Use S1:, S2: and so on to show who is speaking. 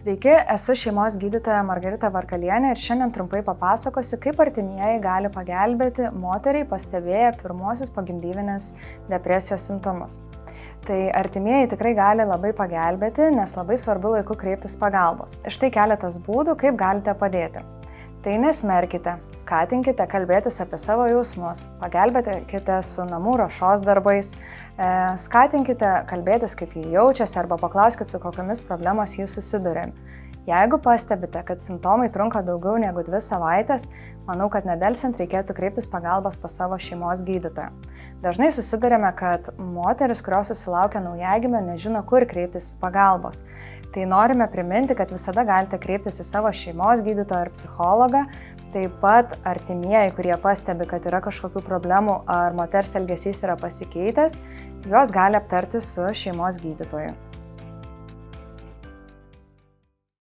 S1: Sveiki, esu šeimos gydytoja Margarita Varkalienė ir šiandien trumpai papasakosiu, kaip artimieji gali pagelbėti moteriai pastebėję pirmuosius pogimdyvinės depresijos simptomus. Tai artimieji tikrai gali labai pagelbėti, nes labai svarbu laiku kreiptis pagalbos. Štai keletas būdų, kaip galite padėti. Tai nesmerkite, skatinkite kalbėtis apie savo jausmus, pagelbėkite su namų ruošos darbais, skatinkite kalbėtis, kaip jie jaučiasi arba paklauskite, su kokiamis problemos jis susiduria. Jeigu pastebite, kad simptomai trunka daugiau negu 2 savaitės, manau, kad nedelsiant reikėtų kreiptis pagalbos pas savo šeimos gydytoją. Dažnai susidurėme, kad moteris, kurios susilaukia naujagimio, nežino, kur kreiptis pagalbos. Tai norime priminti, kad visada galite kreiptis į savo šeimos gydytoją ir psichologą. Taip pat artimieji, kurie pastebi, kad yra kažkokių problemų ar moters elgesys yra pasikeitęs, juos gali aptarti su šeimos gydytoju.